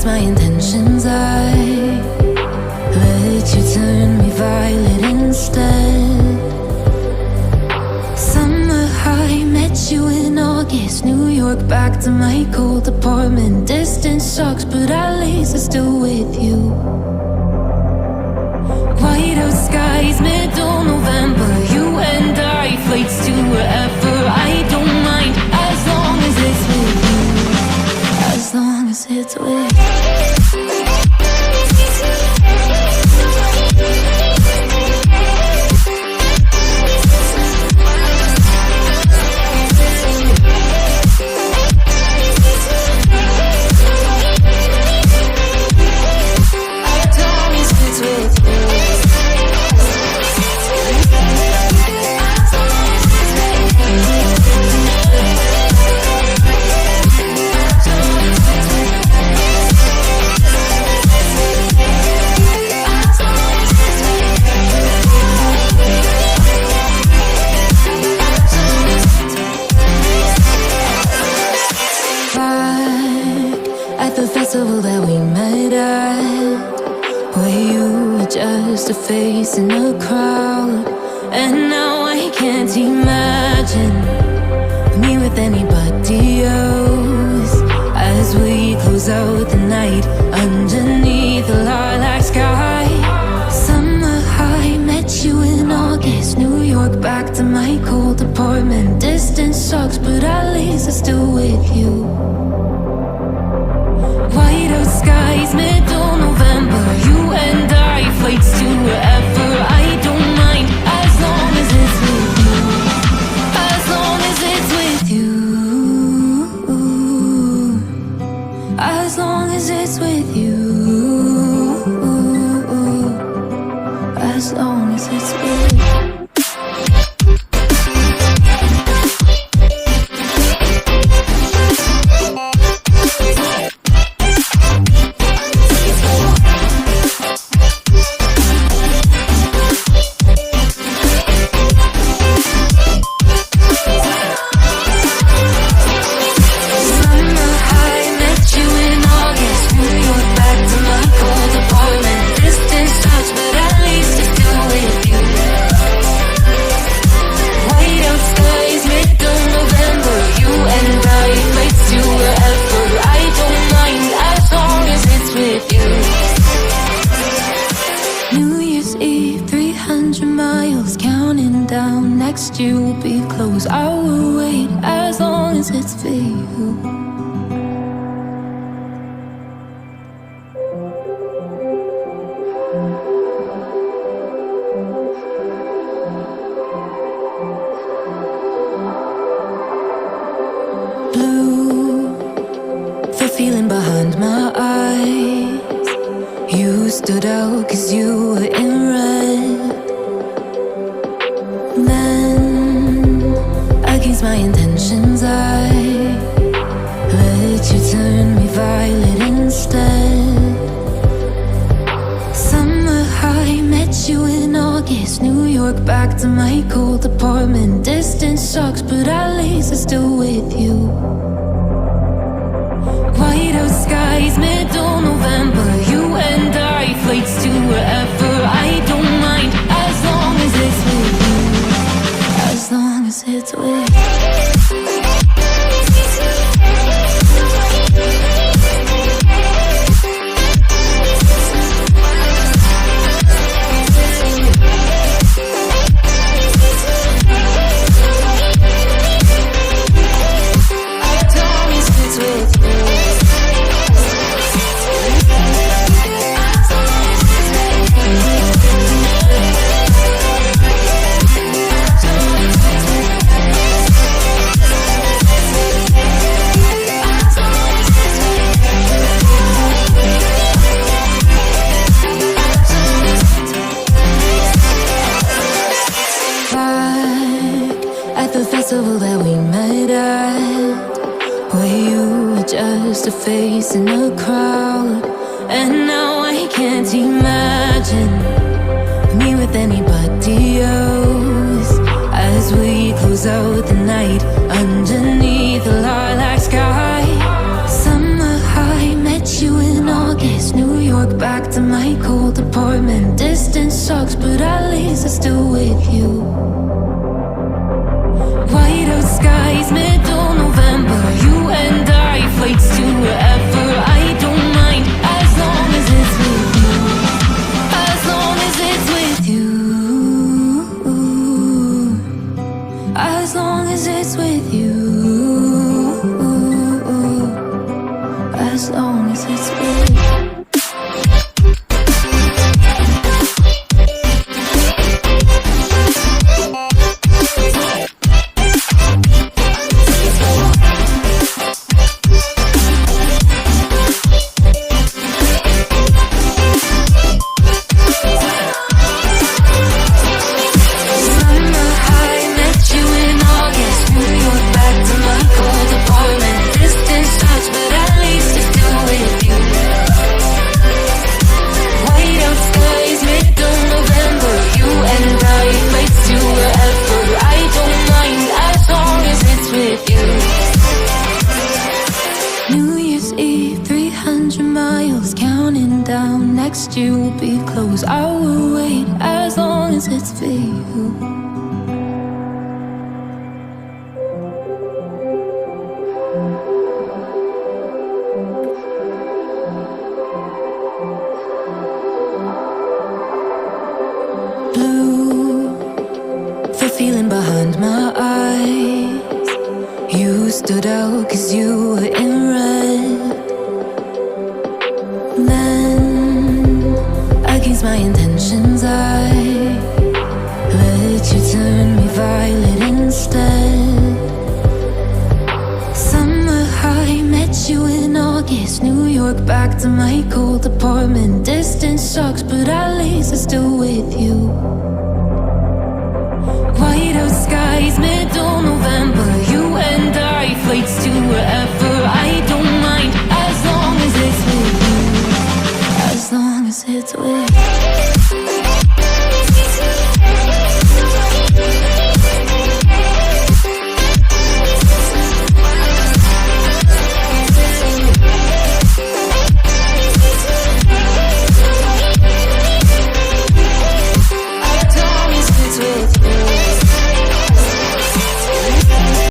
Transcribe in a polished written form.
my intentions, I let you turn me violet instead. Summer high, met you in August. New York, back to my cold apartment. Distance sucks, but at least I'm still with you. White out skies, middle November. You and I, flights to wherever. I don't mind, as long as it's with you. As long as it's with you. That we met at, where you were just a face in a crowd. And now I can't imagine me with anybody else. As we close out the night underneath the lilac sky. Summer high, met you in August. New York, back to my cold apartment. Distance sucks, but at least I'm still with you. White out skies, middle November. You and I, flights to wherever. I don't mind, as long as it's with you. As long as it's with you. As long as it's with you. As long as it's with you. You will be close. I will wait as long as it's for you. Blue, the feeling behind my eyes. You stood out 'cause you were in red. Against my intentions, I let you turn me violet instead. Summer high, met you in August. New York, back to my cold apartment. Distance sucks, but at least I'm still with you. White out skies, middle November. You and I, flights to wherever. I don't mind, as long as it's with you. As long as it's with you. That we met at, where you were just a face in a crowd. And now I can't imagine me with anybody else. As we close out the night underneath the lilac sky. Summer high, met you in all as it's with you. New Year's Eve, 300 miles, counting down. Next year will be close. I will wait as long as it's for you. Blue, the feeling behind my eyes. You stood out 'cause you were in red. Then, against my intentions, I let you turn me violet instead. Summer high, met you in August. New York, back to my cold apartment. Distance sucks, but at least I'm still with you. White out skies, middle November. You and I, flights to wherever. I don't mind as long as it's with you. As long as it's with you.